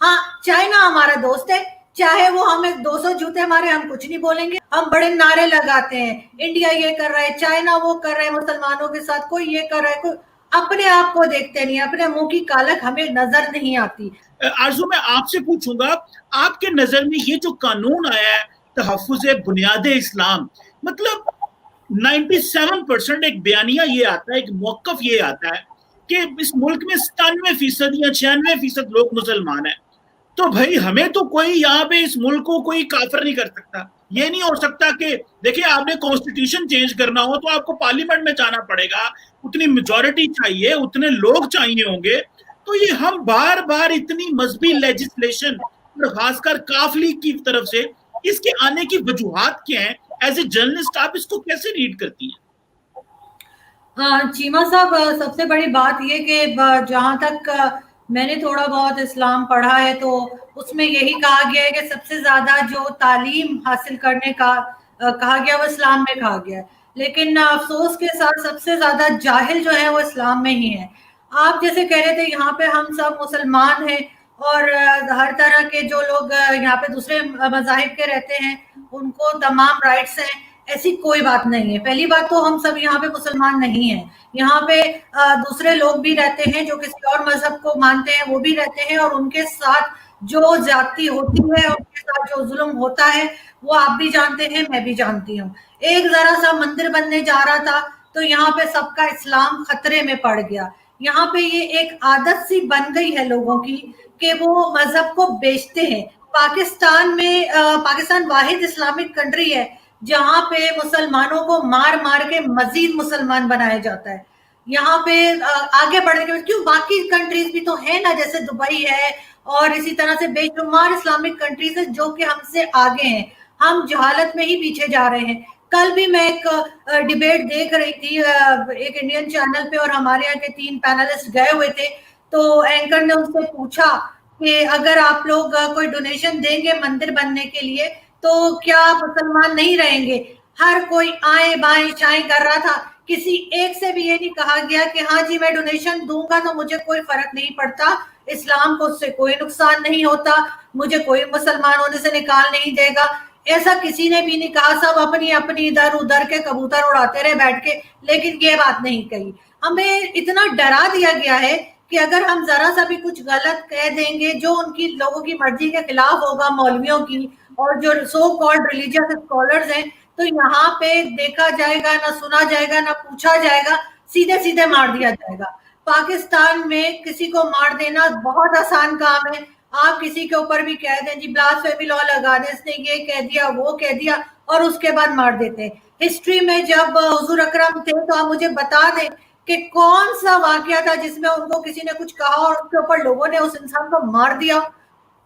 हाँ, चाइना हमारा दोस्त है, चाहे वो हमें 200 जूते मारे हम कुछ नहीं बोलेंगे। हम बड़े नारे लगाते हैं, इंडिया ये कर रहा है, चाइना वो कर रहा है मुसलमानों के साथ, कोई ये कर रहा है, कोई अपने आप को देखते नहीं, अपने मुंह की कालक हमें नजर नहीं आती। आरज़ू मैं आपसे पूछूंगा, आपके नजर में ये जो कानून आया है तहफ़्फ़ुज़ बुनियाद इस्लाम, मतलब 97% एक बयानिया ये आता है, एक मौक़िफ़ ये आता है कि इस मुल्क में 97% या 96% लोग मुसलमान हैं, तो भाई हमें तो कोई यहाँ पे इस मुल्क को कोई काफिर नहीं कर सकता। ये नहीं हो सकता कि देखिए आपने कॉन्स्टिट्यूशन चेंज करना हो तो आपको पार्लियामेंट में जाना पड़ेगा, उतनी मेजॉरिटी चाहिए, उतने लोग चाहिए होंगे। तो ये हम बार बार इतनी मजहबी लेजिस्लेशन और खासकर काफली की तरफ से इसके आने की वजूहात क्या है? एज ए जर्नलिस्ट आप इसको कैसे रीड करती हैं? चीमा साहब, सबसे बड़ी बात ये कि जहाँ तक मैंने थोड़ा बहुत इस्लाम पढ़ा है तो उसमें यही कहा गया है कि सबसे ज्यादा जो तालीम हासिल करने का कहा गया वो इस्लाम में कहा गया है, लेकिन अफसोस के साथ सबसे ज्यादा जाहिल जो है वो इस्लाम में ही है। आप जैसे कह रहे थे यहाँ पे हम सब मुसलमान हैं और हर तरह के जो लोग यहाँ पे दूसरे मजाहिब के रहते हैं उनको तमाम राइट्स हैं, ऐसी कोई बात नहीं है। पहली बात तो हम सब यहाँ पे मुसलमान नहीं हैं, यहाँ पे दूसरे लोग भी रहते हैं जो किसी और मजहब को मानते हैं, वो भी रहते हैं और उनके साथ जो ज्यादती होती है, उनके साथ जो जुल्म होता है वो आप भी जानते हैं, मैं भी जानती हूँ। एक जरा सा मंदिर बनने जा रहा था तो यहाँ पे सबका इस्लाम खतरे में पड़ गया। यहाँ पे ये एक आदत सी बन गई है लोगों की कि वो मजहब को बेचते हैं। पाकिस्तान में पाकिस्तान वाहिद इस्लामिक कंट्री है जहाँ पे मुसलमानों को मार मार के मजीद मुसलमान बनाया जाता है। यहाँ पे आगे बढ़ने के बाद क्यों, बाकी कंट्रीज भी तो है ना, जैसे दुबई है और इसी तरह से बेशुमार इस्लामिक कंट्रीज है जो कि हमसे आगे हैं, हम जहालत में ही पीछे जा रहे हैं। कल भी मैं एक डिबेट देख रही थी एक इंडियन चैनल पे और हमारे यहाँ के 3 पैनलिस्ट गए हुए थे, तो एंकर ने उनसे पूछा कि अगर आप लोग कोई डोनेशन देंगे मंदिर बनने के लिए तो क्या मुसलमान नहीं रहेंगे? हर कोई आए बाएं शाएं कर रहा था, किसी एक से भी ये नहीं कहा गया कि हाँ जी मैं डोनेशन दूंगा तो मुझे कोई फर्क नहीं पड़ता, इस्लाम को उससे कोई नुकसान नहीं होता, मुझे कोई मुसलमान होने से निकाल नहीं देगा, ऐसा किसी ने भी नहीं कहा। सब अपनी अपनी इधर उधर के कबूतर उड़ाते रहे बैठ के, लेकिन ये बात नहीं कही। हमें इतना डरा दिया गया है कि अगर हम जरा सा भी कुछ गलत कह देंगे जो उनकी लोगों की मर्जी के खिलाफ होगा, मौलवियों की और जो सो कॉल्ड रिलीजियस स्कॉलर्स हैं, तो यहाँ पे देखा जाएगा, ना सुना जाएगा, ना पूछा जाएगा, सीधे सीधे मार दिया जाएगा। पाकिस्तान में किसी को मार देना बहुत आसान काम है। आप किसी के ऊपर भी कह दें जी ब्लास्फेमी लॉ लगा दें, इसने ये कह दिया वो कह दिया और उसके बाद मार देते हैं। हिस्ट्री में जब हुजूर अकरम थे तो आप मुझे बता दें कि कौन सा वाकया था जिसमें उनको किसी ने कुछ कहा और उसके ऊपर लोगों ने उस इंसान को मार दिया?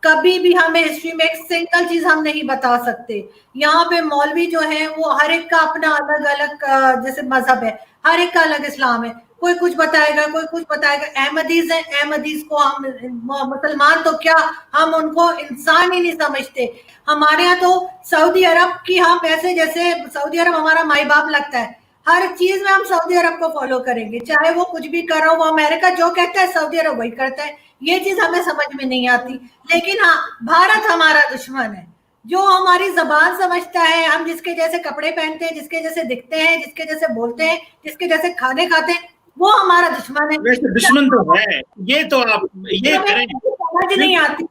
कभी भी हमें हिस्ट्री में एक सिंगल चीज हम नहीं बता सकते। यहाँ पे मौलवी जो है वो हर एक का अपना अलग अलग जैसे मजहब है, हर एक का अलग इस्लाम है, कोई कुछ बताएगा कोई कुछ बताएगा। अहमदीज है, अहमदीज को हम मुसलमान तो क्या, हम उनको इंसान ही नहीं समझते। हमारे यहाँ तो सऊदी अरब की हम ऐसे जैसे सऊदी अरब हमारा माई बाप लगता है, हर चीज में हम सऊदी अरब को फॉलो करेंगे, चाहे वो कुछ भी कर रहा हो, वो अमेरिका जो कहता है सऊदी अरब वही करता है। ये चीज हमें समझ में नहीं आती। लेकिन हाँ, भारत हमारा दुश्मन है, जो हमारी जबान समझता है, हम जिसके जैसे कपड़े पहनते हैं, जिसके जैसे दिखते हैं, जिसके जैसे बोलते हैं, जिसके जैसे खाने खाते हैं, वो हमारा दुश्मन है। वैसे दुश्मन तो है, ये तो आप ये करें, समझ नहीं आती।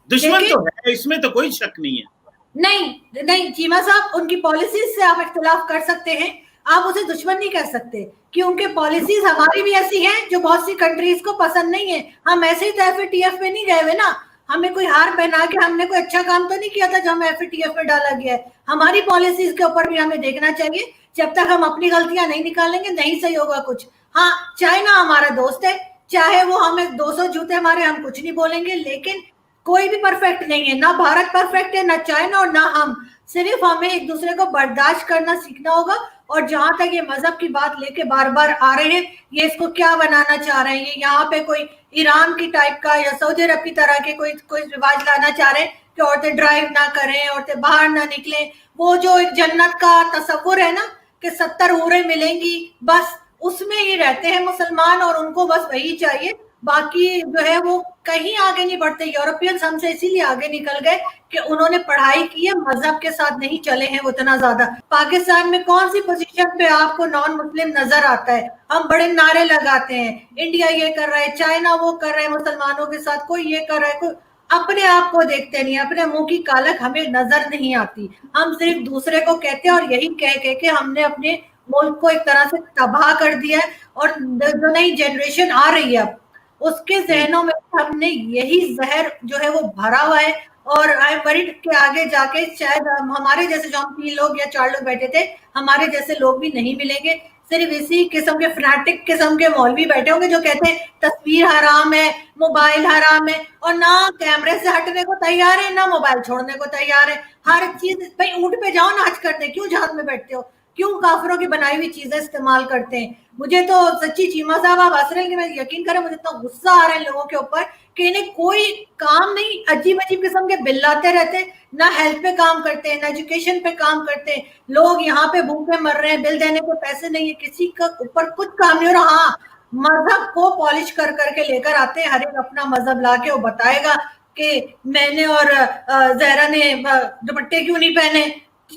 दुश्मन तो है, इसमें तो कोई शक नहीं है। नहीं नहीं चीमा साहब, उनकी पॉलिसीज से आप इख्तिलाफ कर सकते हैं, आप उसे दुश्मन नहीं कर सकते, कि उनके पॉलिसीज हमारी भी ऐसी हैं जो बहुत सी कंट्रीज को पसंद नहीं है। हम ऐसे ही तो एफएटीएफ में नहीं गए हुए ना, हमें कोई हार पहना के हमने कोई अच्छा काम तो नहीं किया था जो हमें एफएटीएफ में डाला गया है। हमारी पॉलिसीज के ऊपर भी हमें देखना चाहिए, जब तक हम अपनी गलतियां नहीं निकालेंगे नहीं सही होगा कुछ। हाँ, चाइना हमारा दोस्त है, चाहे वो हमें 200 जूते मारे हम कुछ नहीं बोलेंगे, लेकिन कोई भी परफेक्ट नहीं है, ना भारत परफेक्ट है, ना चाइना और ना हम। सिर्फ हमें एक दूसरे को बर्दाश्त करना सीखना होगा। और जहां तक ये मजहब की बात लेके बार बार आ रहे हैं, ये इसको क्या बनाना चाह रहे हैं, ये यहाँ पे कोई ईरान की टाइप का या सऊदी अरब की तरह के कोई कोई रिवाज लाना चाह रहे हैं कि औरतें ड्राइव ना करें, औरतें बाहर ना निकलें। वो जो एक जन्नत का तस्वुर है ना कि 70 हूरें मिलेंगी, बस उसमें ही रहते हैं मुसलमान और उनको बस वही चाहिए। बाकी जो है वो کہیں آگے نہیں بڑھتے. یورپینس ہم سے اسی لیے آگے نکل گئے کہ انہوں نے پڑھائی کی ہے, مذہب کے ساتھ نہیں چلے ہیں اتنا زیادہ. پاکستان میں کون سی پوزیشن پہ آپ کو نان مسلم نظر آتا ہے؟ ہم بڑے نعرے لگاتے ہیں, انڈیا یہ کر رہا ہے, چائنا وہ کر رہا ہے مسلمانوں کے ساتھ, کوئی یہ کر رہا ہے, کوئی اپنے آپ کو دیکھتے نہیں, اپنے منہ کی کالک ہمیں نظر نہیں آتی. ہم صرف دوسرے کو کہتے ہیں, اور یہی کہہ کے ہم نے اپنے ملک کو ایک طرح سے تباہ کر دیا ہے. اور جو نئی جنریشن آ رہی ہے اب, اس کے ذہنوں میں ہم نے یہی زہر جو ہے وہ بھرا ہوا ہے. اور آئی ورڈ کے آگے جا کے شاید ہمارے جیسے جو ہم 3 لوگ یا 4 لوگ بیٹھے تھے, ہمارے جیسے لوگ بھی نہیں ملیں گے. صرف اسی قسم کے فنیٹک قسم کے مولوی بیٹھے ہوں گے جو کہتے ہیں تصویر حرام ہے, موبائل حرام ہے, اور نہ کیمرے سے ہٹنے کو تیار ہے, نہ موبائل چھوڑنے کو تیار ہے. ہر چیز, بھائی اونٹ پہ جاؤ نا حج کرتے, کیوں جہاد میں بیٹھتے ہو؟ کیوں کافروں کی بنائی ہوئی چیزیں استعمال کرتے ہیں؟ مجھے تو سچی چیما صاحب آپ ہنس رہے ہیں کہ میں یقین کریں مجھے اتنا غصہ آ رہا ہے لوگوں کے اوپر کہ انہیں کوئی کام نہیں, عجیب عجیب قسم کے بل لاتے رہتے, نہ ہیلتھ پہ کام کرتے ہیں, نہ ایجوکیشن پہ کام کرتے ہیں. لوگ یہاں پہ بھوکے مر رہے ہیں, بل دینے کو پیسے نہیں ہے, کسی کا اوپر کچھ کام نہیں ہو رہا. ہاں, مذہب کو پالش کر کے لے کر آتے ہیں, ہر ایک اپنا مذہب لا کے وہ بتائے گا کہ میں نے اور زہرا نے دوپٹے کیوں نہیں پہنے,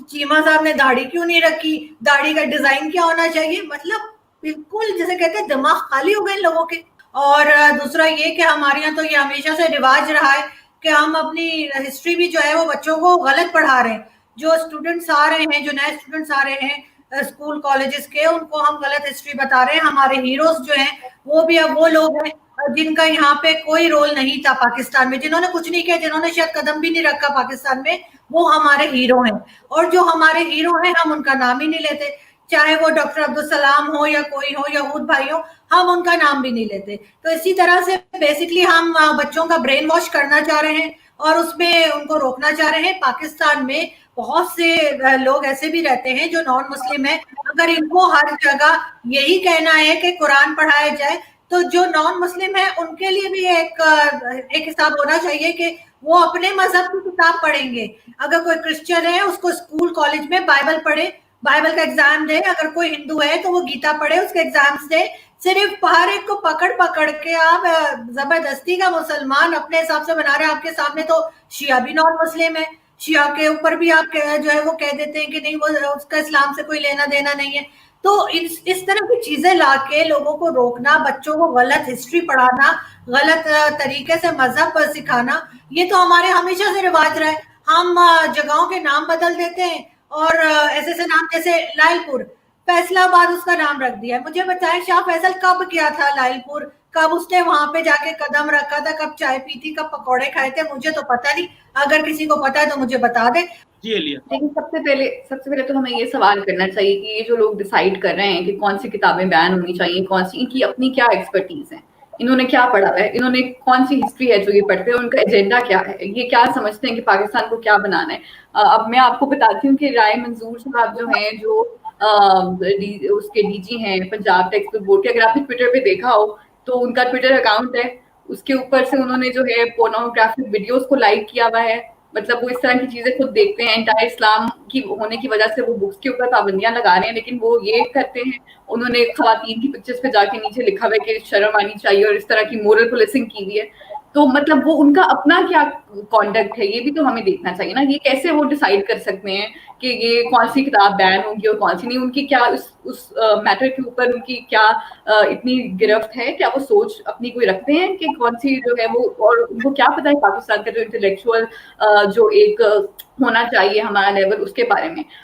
چیما صاحب نے داڑھی کیوں نہیں رکھی, داڑھی کا ڈیزائن کیا ہونا چاہیے. مطلب بالکل جیسے کہتے ہیں دماغ خالی ہو گئے ان لوگوں کے. اور دوسرا یہ کہ ہمارے یہاں تو یہ ہمیشہ سے رواج رہا ہے کہ ہم اپنی ہسٹری بھی جو ہے وہ بچوں کو غلط پڑھا رہے ہیں. جو اسٹوڈنٹس آ رہے ہیں, جو نئے اسٹوڈنٹس آ رہے ہیں اسکول کالجز کے, ان کو ہم غلط ہسٹری بتا رہے ہیں. ہمارے ہیروز جو ہیں وہ بھی اب وہ لوگ ہیں جن کا یہاں پہ کوئی رول نہیں تھا پاکستان میں, جنہوں نے کچھ نہیں کیا, جنہوں نے شاید قدم بھی نہیں رکھا پاکستان میں, وہ ہمارے ہیرو ہیں. اور جو ہمارے ہیرو ہیں ہم ان کا نام ہی نہیں لیتے, چاہے وہ ڈاکٹر عبدالسلام ہو یا کوئی ہو, یہود بھائی ہو, ہم ان کا نام بھی نہیں لیتے. تو اسی طرح سے بیسکلی ہم بچوں کا برین واش کرنا چاہ رہے ہیں اور اس میں ان کو روکنا چاہ رہے ہیں. پاکستان میں بہت سے لوگ ایسے بھی رہتے ہیں جو نان مسلم ہیں. اگر ان کو ہر جگہ یہی کہنا ہے کہ قرآن پڑھایا جائے, تو جو نان مسلم ہیں ان کے لیے بھی ایک حساب ہونا چاہیے کہ وہ اپنے مذہب کی کتاب پڑھیں گے. اگر کوئی کرسچن ہے اس کو اسکول کالج میں بائبل پڑھے, بائبل کا ایگزام دے. اگر کوئی ہندو ہے تو وہ گیتا پڑھے, اس کے ایگزامس دے. صرف ہر ایک کو پکڑ کے آپ زبردستی کا مسلمان اپنے حساب سے بنا رہے ہیں. آپ کے سامنے تو شیعہ بھی نان مسلم ہے, شیعہ کے اوپر بھی آپ جو ہے وہ کہہ دیتے ہیں کہ نہیں وہ اس کا اسلام سے کوئی لینا دینا نہیں ہے. تو اس طرح کی چیزیں لا کے لوگوں کو روکنا, بچوں کو غلط ہسٹری پڑھانا, غلط طریقے سے مذہب پر سکھانا, یہ تو ہمارے ہمیشہ سے رواج رہا ہے. ہم جگہوں کے نام بدل دیتے ہیں, اور ایسے ایسے نام جیسے لائل پور, فیصلہ آباد اس کا نام رکھ دیا. مجھے بتائیں شاہ فیصل کب کیا تھا لائل پور, کب اس نے وہاں پہ جا کے قدم رکھا تھا, کب چائے پی تھی, کب پکوڑے کھائے تھے, مجھے تو پتہ نہیں. اگر کسی کو پتا ہے تو مجھے بتا دے. لیکن سب سے پہلے تو ہمیں یہ سوال کرنا چاہیے کہ یہ جو لوگ ڈیسائیڈ کر رہے ہیں کہ کون سی کتابیں بیان ہونی چاہیے, کون سی, ان کی اپنی کیا ایکسپرٹیز ہے, انہوں نے کیا پڑھا ہے, انہوں نے کون سی ہسٹری ہے جو یہ پڑھتے ہیں, ان کا ایجنڈا کیا ہے, یہ کیا سمجھتے ہیں کہ پاکستان کو کیا بنانا ہے. اب میں آپ کو بتاتی ہوں کہ رائے منظور صاحب جو ہیں, جو اس کے ڈی جی ہیں پنجاب ٹیکسٹ بورڈ کے, اگر آپ نے ٹویٹر پہ دیکھا ہو تو ان کا ٹویٹر اکاؤنٹ ہے, اس کے اوپر سے انہوں نے جو ہے پورنوگرافک ویڈیوز کو لائک کیا ہوا ہے. مطلب وہ اس طرح کی چیزیں خود دیکھتے ہیں. انٹائر اسلام کی ہونے کی وجہ سے وہ بکس کے اوپر پابندیاں لگا رہے ہیں, لیکن وہ یہ کرتے ہیں, انہوں نے خواتین کی پکچرز پہ جا کے نیچے لکھا ہوا ہے کہ شرم آنی چاہیے, اور اس طرح کی مورل پولیسنگ کی ہوئی ہے. تو مطلب وہ ان کا اپنا کیا کانڈکٹ ہے, یہ بھی تو ہمیں دیکھنا چاہیے نا. یہ کیسے وہ ڈیسائیڈ کر سکتے ہیں کہ یہ کون سی کتاب بین ہوگی اور کون سی نہیں, ان کی کیا اس میٹر کے اوپر ان کی کیا اتنی گرفت ہے, کیا وہ سوچ اپنی کوئی رکھتے ہیں کہ کون سی جو ہے وہ, اور ان کو کیا پتا ہے پاکستان کا جو انٹلیکچوئل جو ایک ہونا چاہیے ہمارا لیول, اس کے بارے میں.